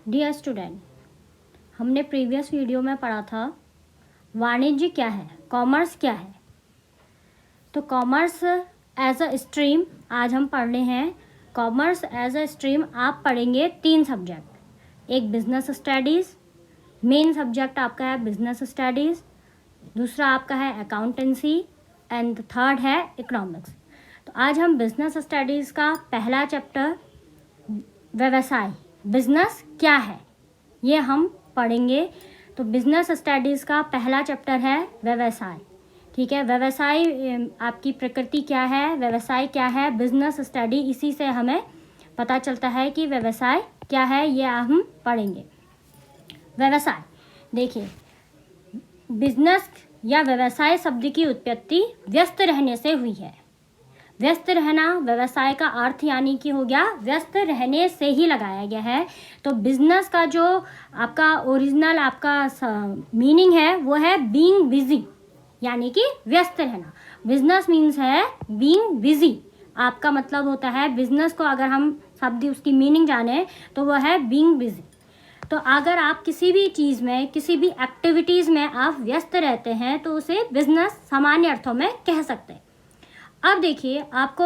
Dear student, हमने previous video में पढ़ा था वाणिज्य क्या है, कॉमर्स क्या है। तो कॉमर्स एज अ स्ट्रीम आज हम पढ़ रहे हैं। कॉमर्स एज अ स्ट्रीम आप पढ़ेंगे 3 सब्जेक्ट, एक बिजनेस स्टडीज़, मेन सब्जेक्ट आपका है बिजनेस स्टडीज़, दूसरा आपका है अकाउंटेंसी एंड थर्ड है इकोनॉमिक्स। तो आज हम बिजनेस स्टडीज़ का पहला चैप्टर व्यवसाय, बिजनेस क्या है, ये हम पढ़ेंगे। तो बिजनेस स्टडीज़ का पहला चैप्टर है व्यवसाय। ठीक है, व्यवसाय आपकी प्रकृति क्या है, व्यवसाय क्या है, बिजनेस स्टडी, इसी से हमें पता चलता है कि व्यवसाय क्या है, ये हम पढ़ेंगे। व्यवसाय देखिए, बिजनेस या व्यवसाय शब्द की उत्पत्ति व्यस्त रहने से हुई है। व्यस्त रहना व्यवसाय का अर्थ यानी कि हो गया व्यस्त रहने से ही लगाया गया है। तो बिजनेस का जो आपका ओरिजिनल आपका मीनिंग है वो है बीइंग बिजी, यानी कि व्यस्त रहना। बिजनेस मीन्स है बीइंग बिजी। आपका मतलब होता है बिजनेस को अगर हम शब्द उसकी मीनिंग जाने तो वह है बीइंग बिजी। तो अगर आप किसी भी चीज़ में, किसी भी एक्टिविटीज़ में आप व्यस्त रहते हैं तो उसे बिजनेस सामान्य अर्थों में कह सकते हैं। अब देखिए, आपको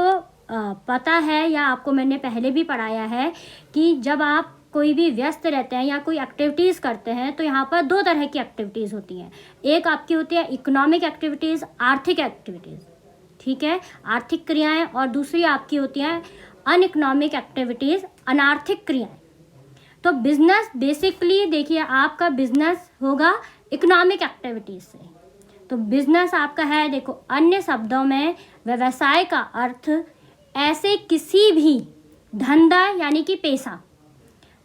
पता है या आपको मैंने पहले भी पढ़ाया है कि जब आप कोई भी व्यस्त रहते हैं या कोई एक्टिविटीज़ करते हैं तो यहाँ पर 2 तरह की एक्टिविटीज़ होती हैं। एक आपकी होती है इकोनॉमिक एक्टिविटीज़, आर्थिक एक्टिविटीज़, ठीक है, आर्थिक क्रियाएं, और दूसरी आपकी होती हैं अनइकोनॉमिक एक्टिविटीज़, अनार्थिक क्रियाएं। तो बिजनेस बेसिकली देखिए आपका बिजनेस होगा इकोनॉमिक एक्टिविटीज़ से। तो बिजनेस आपका है, देखो अन्य शब्दों में व्यवसाय का अर्थ ऐसे किसी भी धंधा यानी कि पेशा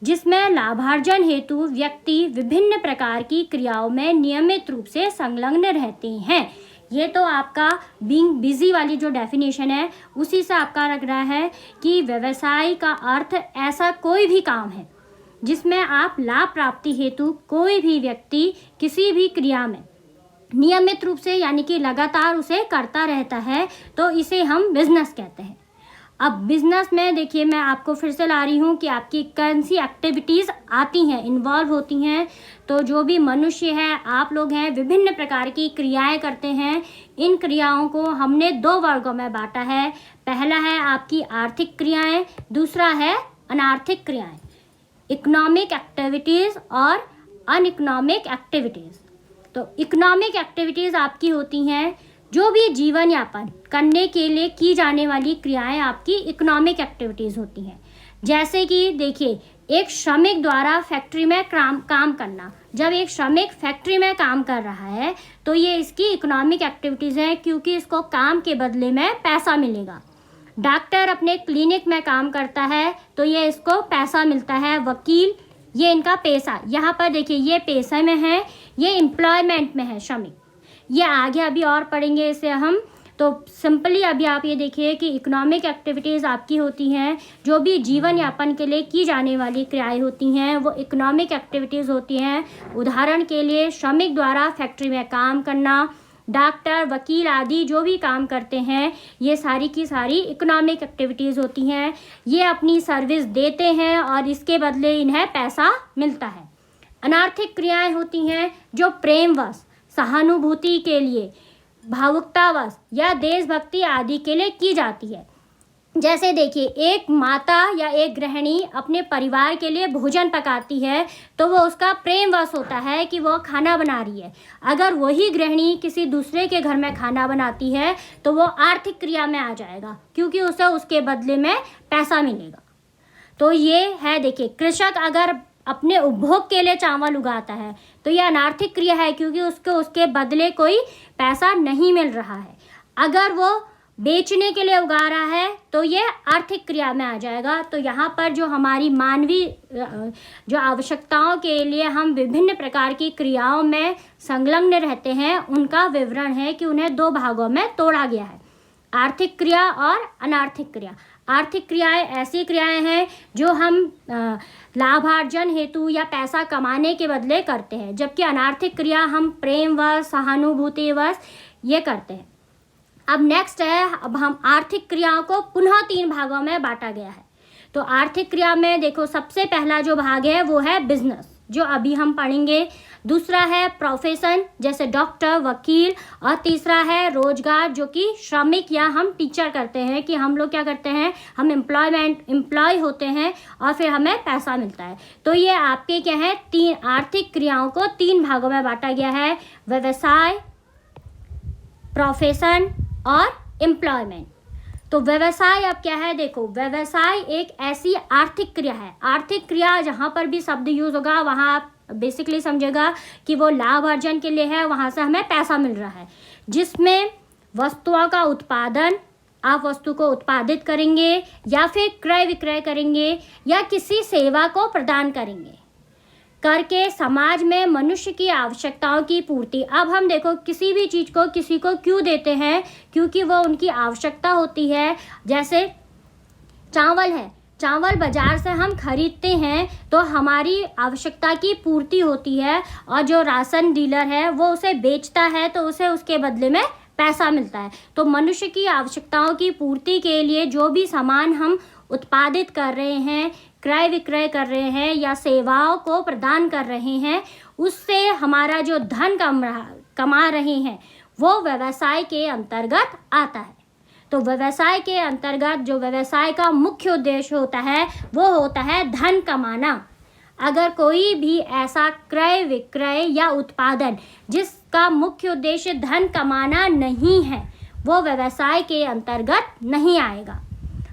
जिसमें लाभार्जन हेतु व्यक्ति विभिन्न प्रकार की क्रियाओं में नियमित रूप से संलग्न रहते हैं। ये तो आपका बीइंग बिजी वाली जो डेफिनेशन है उसी से आपका लग रहा है कि व्यवसाय का अर्थ ऐसा कोई भी काम है जिसमें आप लाभ प्राप्ति हेतु कोई भी व्यक्ति किसी भी क्रिया में नियमित रूप से यानी कि लगातार उसे करता रहता है, तो इसे हम बिजनेस कहते हैं। अब बिजनेस में देखिए, मैं आपको फिर से ला रही हूँ कि आपकी कौन सी एक्टिविटीज़ आती हैं, इन्वॉल्व होती हैं। तो जो भी मनुष्य है, आप लोग हैं, विभिन्न प्रकार की क्रियाएं करते हैं। इन क्रियाओं को हमने 2 वर्गों में बांटा है। पहला है आपकी आर्थिक क्रियाएं, दूसरा है अनार्थिक क्रियाएं, इकोनॉमिक एक्टिविटीज़ और अनइकोनॉमिक एक्टिविटीज़। तो इकोनॉमिक एक्टिविटीज़ आपकी होती हैं जो भी जीवन यापन करने के लिए की जाने वाली क्रियाएं आपकी इकोनॉमिक एक्टिविटीज़ होती हैं। जैसे कि देखिए, एक श्रमिक द्वारा फैक्ट्री में काम करना। जब एक श्रमिक फैक्ट्री में काम कर रहा है तो ये इसकी इकोनॉमिक एक्टिविटीज़ है, क्योंकि इसको काम के बदले में पैसा मिलेगा। डॉक्टर अपने क्लिनिक में काम करता है तो ये इसको पैसा मिलता है। वकील, ये इनका पेशा, यहाँ पर देखिए ये पेशा में है, ये एम्प्लॉयमेंट में है श्रमिक। ये आगे अभी और पढ़ेंगे इसे हम। तो सिंपली अभी आप ये देखिए कि इकोनॉमिक एक्टिविटीज़ आपकी होती हैं जो भी जीवन यापन के लिए की जाने वाली क्रियाएं होती हैं, वो इकोनॉमिक एक्टिविटीज़ होती हैं। उदाहरण के लिए श्रमिक द्वारा फैक्ट्री में काम करना, डॉक्टर, वकील आदि जो भी काम करते हैं, ये सारी की सारी इकोनॉमिक एक्टिविटीज़ होती हैं। ये अपनी सर्विस देते हैं और इसके बदले इन्हें पैसा मिलता है। अनार्थिक क्रियाएं होती हैं जो प्रेमवश, सहानुभूति के लिए, भावुकतावश या देशभक्ति आदि के लिए की जाती है। जैसे देखिए, एक माता या एक गृहिणी अपने परिवार के लिए भोजन पकाती है तो वो उसका प्रेमवश होता है कि वो खाना बना रही है। अगर वही गृहिणी किसी दूसरे के घर में खाना बनाती है तो वो आर्थिक क्रिया में आ जाएगा, क्योंकि उसे उसके बदले में पैसा मिलेगा। तो ये है, देखिए, कृषक अगर अपने उपभोग के लिए चावल उगाता है तो यह अनार्थिक क्रिया है, क्योंकि उसको उसके बदले कोई पैसा नहीं मिल रहा है। अगर वो बेचने के लिए उगा रहा है तो ये आर्थिक क्रिया में आ जाएगा। तो यहाँ पर जो हमारी मानवीय जो आवश्यकताओं के लिए हम विभिन्न प्रकार की क्रियाओं में संलग्न रहते हैं, उनका विवरण है कि उन्हें 2 भागों में तोड़ा गया है, आर्थिक क्रिया और अनार्थिक क्रिया। आर्थिक क्रियाएं ऐसी क्रियाएं हैं जो हम लाभार्जन हेतु या पैसा कमाने के बदले करते हैं, जबकि अनार्थिक क्रिया हम प्रेमवश, सहानुभूतिवश ये करते हैं। अब नेक्स्ट है, अब हम आर्थिक क्रियाओं को पुनः 3 भागों में बांटा गया है। तो आर्थिक क्रिया में देखो सबसे पहला जो भाग है वो है बिजनेस, जो अभी हम पढ़ेंगे। दूसरा है प्रोफेशन, जैसे डॉक्टर, वकील। और तीसरा है रोजगार, जो कि श्रमिक या हम टीचर करते हैं, कि हम लोग क्या करते हैं, हम एम्प्लॉय होते हैं और फिर हमें पैसा मिलता है। तो ये आपके क्या है, तीन आर्थिक क्रियाओं को तीन भागों में बांटा गया है, व्यवसाय, प्रोफेशन और एम्प्लॉयमेंट। तो व्यवसाय अब क्या है, देखो व्यवसाय एक ऐसी आर्थिक क्रिया है। आर्थिक क्रिया जहाँ पर भी शब्द यूज होगा वहाँ आप बेसिकली समझेगा कि वो लाभ अर्जन के लिए है, वहाँ से हमें पैसा मिल रहा है, जिसमें वस्तुओं का उत्पादन, आप वस्तु को उत्पादित करेंगे या फिर क्रय विक्रय करेंगे या किसी सेवा को प्रदान करेंगे करके समाज में मनुष्य की आवश्यकताओं की पूर्ति। अब हम देखो किसी भी चीज़ को किसी को क्यों देते हैं, क्योंकि वो उनकी आवश्यकता होती है। जैसे चावल है, चावल बाजार से हम खरीदते हैं तो हमारी आवश्यकता की पूर्ति होती है, और जो राशन डीलर है वो उसे बेचता है तो उसे उसके बदले में पैसा मिलता है। तो मनुष्य की आवश्यकताओं की पूर्ति के लिए जो भी सामान हम उत्पादित कर रहे हैं, क्रय विक्रय कर रहे हैं या सेवाओं को प्रदान कर रहे हैं, उससे हमारा जो धन कमा रहे हैं वो व्यवसाय के अंतर्गत आता है। तो व्यवसाय के अंतर्गत जो व्यवसाय का मुख्य उद्देश्य होता है वो होता है धन कमाना। अगर कोई भी ऐसा क्रय विक्रय या उत्पादन जिसका मुख्य उद्देश्य धन कमाना नहीं है, वो व्यवसाय के अंतर्गत नहीं आएगा।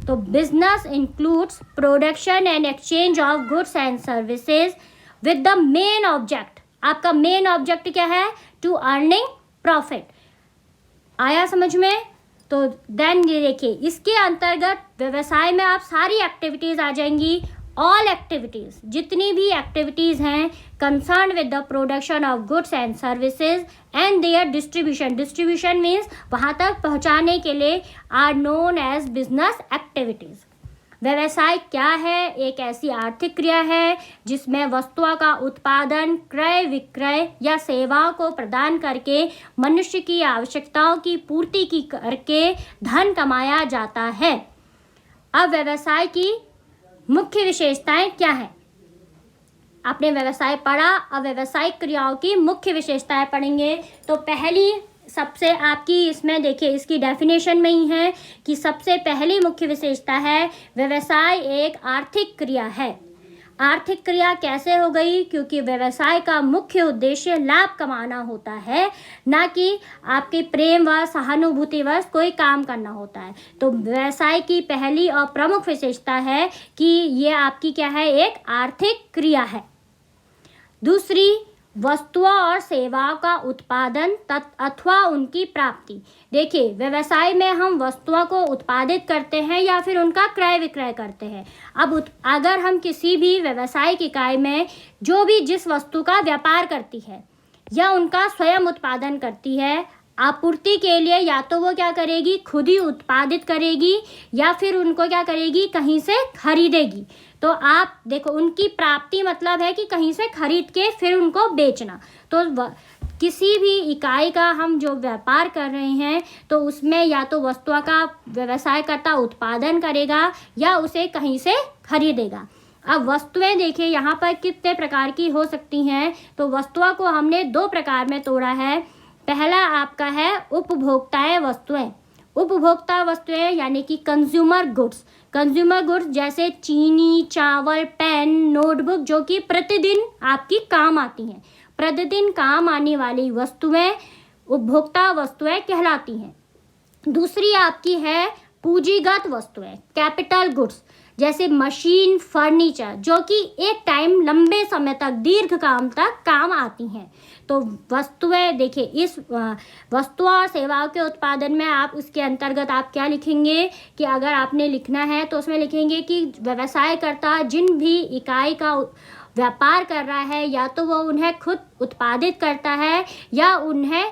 तो business includes production and exchange of goods and services with the main object. आपका मेन ऑब्जेक्ट क्या है, टू अर्निंग प्रॉफिट। आया समझ में? तो देन ये देखिए, इसके अंतर्गत व्यवसाय में आप सारी एक्टिविटीज़ आ जाएंगी। ऑल एक्टिविटीज़, जितनी भी एक्टिविटीज़ हैं concern with the production of goods and services and their distribution. Distribution means वहाँ तक पहुँचाने के लिए, are known as business activities. व्यवसाय क्या है, एक ऐसी आर्थिक क्रिया है जिसमें वस्तुओं का उत्पादन, क्रय विक्रय या सेवाओं को प्रदान करके मनुष्य की आवश्यकताओं की पूर्ति की करके धन कमाया जाता है। अब व्यवसाय की मुख्य विशेषताएं क्या है? आपने व्यवसाय पढ़ा, अब व्यवसायिक क्रियाओं की मुख्य विशेषताएं पढ़ेंगे। तो पहली सबसे आपकी इसमें देखिए, इसकी डेफिनेशन में ही है कि सबसे पहली मुख्य विशेषता है व्यवसाय एक आर्थिक क्रिया है। आर्थिक क्रिया कैसे हो गई? क्योंकि व्यवसाय का मुख्य उद्देश्य लाभ कमाना होता है, ना कि आपके प्रेम व सहानुभूतिवश कोई काम करना होता है। तो व्यवसाय की पहली और प्रमुख विशेषता है कि ये आपकी क्या है, एक आर्थिक क्रिया है। दूसरी, वस्तुओं और सेवाओं का उत्पादन अथवा उनकी प्राप्ति। देखिए, व्यवसाय में हम वस्तुओं को उत्पादित करते हैं या फिर उनका क्रय विक्रय करते हैं। अब अगर हम किसी भी व्यावसायिक इकाई में जो भी जिस वस्तु का व्यापार करती है या उनका स्वयं उत्पादन करती है, आपूर्ति के लिए या तो वो क्या करेगी, खुद ही उत्पादित करेगी या फिर उनको क्या करेगी, कहीं से खरीदेगी। तो आप देखो, उनकी प्राप्ति मतलब है कि कहीं से खरीद के फिर उनको बेचना। तो किसी भी इकाई का हम जो व्यापार कर रहे हैं तो उसमें या तो वस्तुओं का व्यवसायकर्ता उत्पादन करेगा या उसे कहीं से खरीदेगा। अब वस्तुएं देखिए यहाँ पर कितने प्रकार की हो सकती हैं। तो वस्तुओं को हमने दो प्रकार में तोड़ा है। पहला आपका है उपभोक्ताएं वस्तुएं। उपभोक्ता वस्तुएं यानी कि कंज्यूमर गुड्स। कंज्यूमर गुड्स जैसे चीनी, चावल, पेन, नोटबुक, जो कि प्रतिदिन आपकी काम आती हैं। प्रतिदिन काम आने वाली वस्तुएं उपभोक्ता वस्तुएं कहलाती हैं। दूसरी आपकी है पूंजीगत वस्तुएं, कैपिटल गुड्स, जैसे मशीन, फर्नीचर, जो कि एक टाइम लंबे समय तक, दीर्घ काम तक काम आती हैं। तो वस्तुएं देखिए, इस वस्तुओं और सेवाओं के उत्पादन में आप उसके अंतर्गत आप क्या लिखेंगे कि अगर आपने लिखना है तो उसमें लिखेंगे कि व्यवसायकर्ता जिन भी इकाई का व्यापार कर रहा है या तो वो उन्हें खुद उत्पादित करता है या उन्हें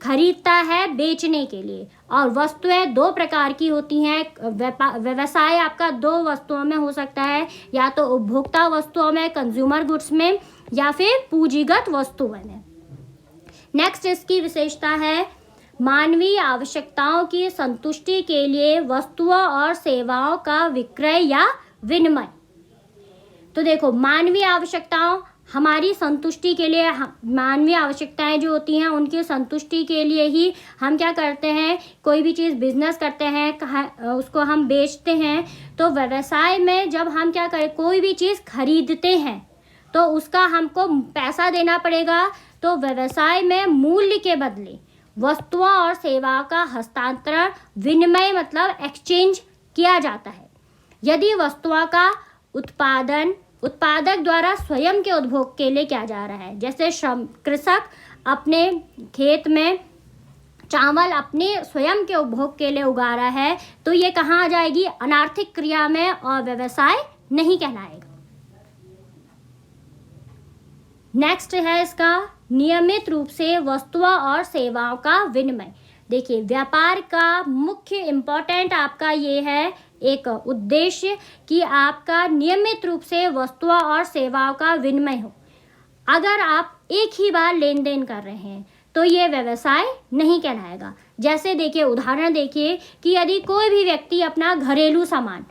खरीदता है बेचने के लिए। और वस्तुएं दो प्रकार की होती हैं। व्यवसाय आपका दो वस्तुओं में हो सकता है, या तो उपभोक्ता वस्तुओं में, कंज्यूमर गुड्स में, या फिर पूंजीगत वस्तुओं में। नेक्स्ट इसकी विशेषता है मानवीय आवश्यकताओं की संतुष्टि के लिए वस्तुओं और सेवाओं का विक्रय या विनिमय। तो देखो, मानवीय आवश्यकताओं, हमारी संतुष्टि के लिए, मानवीय आवश्यकताएं जो होती हैं उनकी संतुष्टि के लिए ही हम क्या करते हैं, कोई भी चीज़ बिजनेस करते हैं, उसको हम बेचते हैं। तो व्यवसाय में जब हम क्या करें, कोई भी चीज़ खरीदते हैं तो उसका हमको पैसा देना पड़ेगा। तो व्यवसाय में मूल्य के बदले वस्तुओं और सेवाओं का हस्तांतरण, विनिमय मतलब एक्सचेंज किया जाता है। यदि वस्तुओं का उत्पादन उत्पादक द्वारा स्वयं के उपभोग के लिए किया जा रहा है, जैसे कृषक अपने खेत में चावल अपने स्वयं के उपभोग के लिए उगा रहा है, तो ये कहाँ आ जाएगी, अनार्थिक क्रिया में, और व्यवसाय नहीं कहलाएगा। नेक्स्ट है इसका, नियमित रूप से वस्तुओं और सेवाओं का विनिमय। देखिए, व्यापार का मुख्य इम्पोर्टेंट आपका ये है एक उद्देश्य कि आपका नियमित रूप से वस्तुओं और सेवाओं का विनिमय हो। अगर आप एक ही बार लेन देन कर रहे हैं तो ये व्यवसाय नहीं कहलाएगा। जैसे देखिए, उदाहरण देखिए कि यदि कोई भी व्यक्ति अपना घरेलू सामान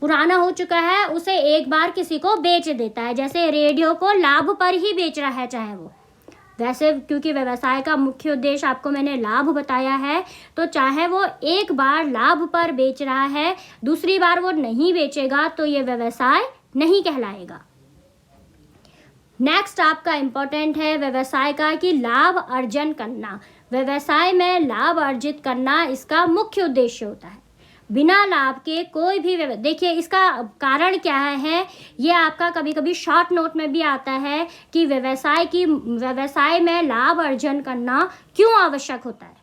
पुराना हो चुका है, उसे एक बार किसी को बेच देता है, जैसे रेडियो को लाभ पर ही बेच रहा है चाहे वो, वैसे क्योंकि व्यवसाय का मुख्य उद्देश्य आपको मैंने लाभ बताया है, तो चाहे वो एक बार लाभ पर बेच रहा है, दूसरी बार वो नहीं बेचेगा, तो ये व्यवसाय नहीं कहलाएगा। नेक्स्ट आपका इम्पोर्टेंट है व्यवसाय का कि लाभ अर्जन करना। व्यवसाय में लाभ अर्जित करना इसका मुख्य उद्देश्य होता है। बिना लाभ के कोई भी देखिए, इसका कारण क्या है, ये आपका कभी कभी शॉर्ट नोट में भी आता है कि व्यवसाय में लाभ अर्जन करना क्यों आवश्यक होता है।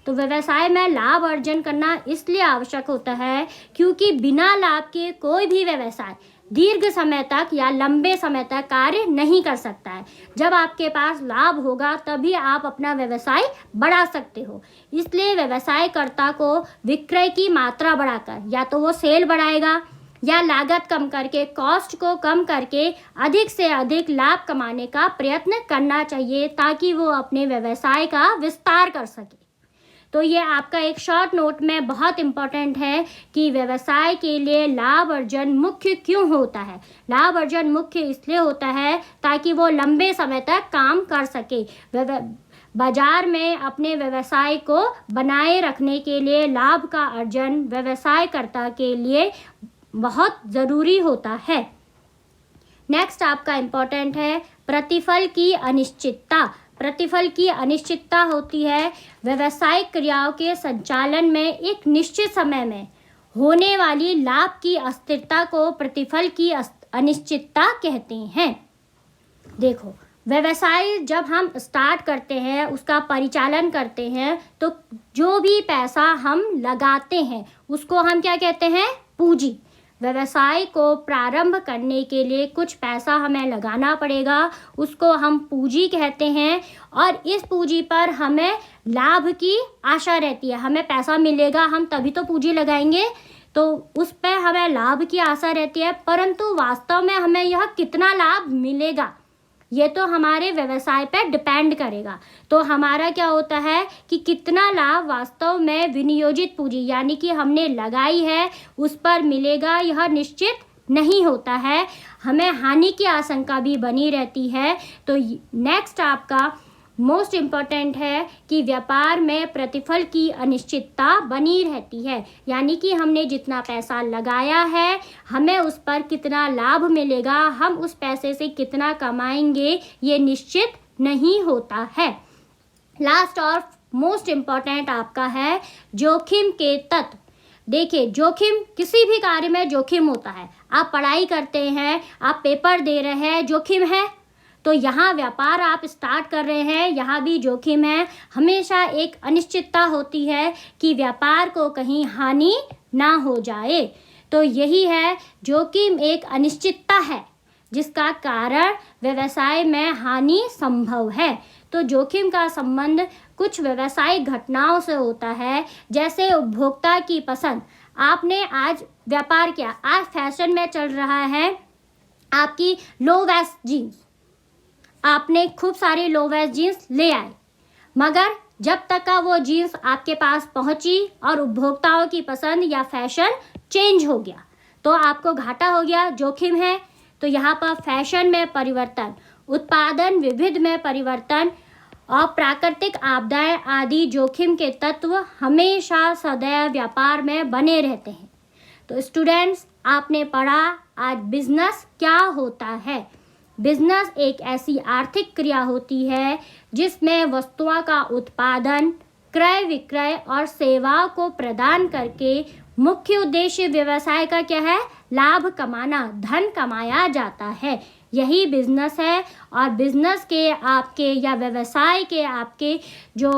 तो व्यवसाय में लाभ अर्जन करना इसलिए आवश्यक होता है क्योंकि बिना लाभ के कोई भी व्यवसाय दीर्घ समय तक या लंबे समय तक कार्य नहीं कर सकता है। जब आपके पास लाभ होगा तभी आप अपना व्यवसाय बढ़ा सकते हो। इसलिए व्यवसायकर्ता को विक्रय की मात्रा बढ़ाकर या तो वो सेल बढ़ाएगा या लागत कम करके, कॉस्ट को कम करके अधिक से अधिक लाभ कमाने का प्रयत्न करना चाहिए ताकि वो अपने व्यवसाय का विस्तार कर सके। तो ये आपका एक शॉर्ट नोट में बहुत इम्पोर्टेंट है कि व्यवसाय के लिए लाभ अर्जन मुख्य क्यों होता है। लाभ अर्जन मुख्य इसलिए होता है ताकि वो लंबे समय तक काम कर सके। बाजार में अपने व्यवसाय को बनाए रखने के लिए लाभ का अर्जन व्यवसायकर्ता के लिए बहुत ज़रूरी होता है। नेक्स्ट आपका इम्पोर्टेंट है प्रतिफल की अनिश्चितता। प्रतिफल की अनिश्चितता होती है व्यवसायिक क्रियाओं के संचालन में एक निश्चित समय में होने वाली लाभ की अस्थिरता को प्रतिफल की अनिश्चितता कहते हैं। देखो, व्यवसाय जब हम स्टार्ट करते हैं, उसका परिचालन करते हैं, तो जो भी पैसा हम लगाते हैं उसको हम क्या कहते हैं, पूंजी। व्यवसाय को प्रारंभ करने के लिए कुछ पैसा हमें लगाना पड़ेगा, उसको हम पूंजी कहते हैं। और इस पूंजी पर हमें लाभ की आशा रहती है, हमें पैसा मिलेगा, हम तभी तो पूंजी लगाएंगे, तो उस पर हमें लाभ की आशा रहती है। परंतु वास्तव में हमें यह कितना लाभ मिलेगा ये तो हमारे व्यवसाय पर डिपेंड करेगा। तो हमारा क्या होता है कि कितना लाभ वास्तव में विनियोजित पूंजी यानी कि हमने लगाई है उस पर मिलेगा, यह निश्चित नहीं होता है, हमें हानि की आशंका भी बनी रहती है। तो नेक्स्ट आपका मोस्ट इम्पॉर्टेंट है कि व्यापार में प्रतिफल की अनिश्चितता बनी रहती है, यानी कि हमने जितना पैसा लगाया है हमें उस पर कितना लाभ मिलेगा, हम उस पैसे से कितना कमाएंगे ये निश्चित नहीं होता है। लास्ट और मोस्ट इम्पॉर्टेंट आपका है जोखिम के तत्व। देखिए, जोखिम, किसी भी कार्य में जोखिम होता है। आप पढ़ाई करते हैं, आप पेपर दे रहे हैं, जोखिम है। तो यहाँ व्यापार आप स्टार्ट कर रहे हैं, यहाँ भी जोखिम है। हमेशा एक अनिश्चितता होती है कि व्यापार को कहीं हानि ना हो जाए। तो यही है, जोखिम एक अनिश्चितता है जिसका कारण व्यवसाय में हानि संभव है। तो जोखिम का संबंध कुछ व्यवसायिक घटनाओं से होता है, जैसे उपभोक्ता की पसंद। आपने आज व्यापार किया, आज फैशन में चल रहा है आपकी लो वेस्ट जीन्स, आपने खूब सारी लो वेस्ट जीन्स ले आए, मगर जब तक का वो जीन्स आपके पास पहुंची और उपभोक्ताओं की पसंद या फैशन चेंज हो गया, तो आपको घाटा हो गया। जोखिम है तो यहाँ पर फैशन में परिवर्तन, उत्पादन विविध में परिवर्तन और प्राकृतिक आपदाएं आदि जोखिम के तत्व हमेशा सदैव व्यापार में बने रहते हैं। तो स्टूडेंट्स, आपने पढ़ा आज बिजनेस क्या होता है। बिजनेस एक ऐसी आर्थिक क्रिया होती है जिसमें वस्तुओं का उत्पादन, क्रय विक्रय और सेवाओं को प्रदान करके मुख्य उद्देश्य व्यवसाय का क्या है, लाभ कमाना, धन कमाया जाता है। यही बिजनेस है। और बिजनेस के आपके या व्यवसाय के आपके जो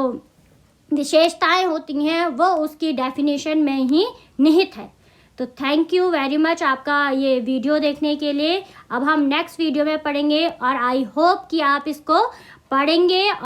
विशेषताएं होती हैं वो उसकी डेफिनेशन में ही निहित है। तो थैंक यू वेरी मच आपका ये वीडियो देखने के लिए। अब हम नेक्स्ट वीडियो में पढ़ेंगे और आई होप कि आप इसको पढ़ेंगे।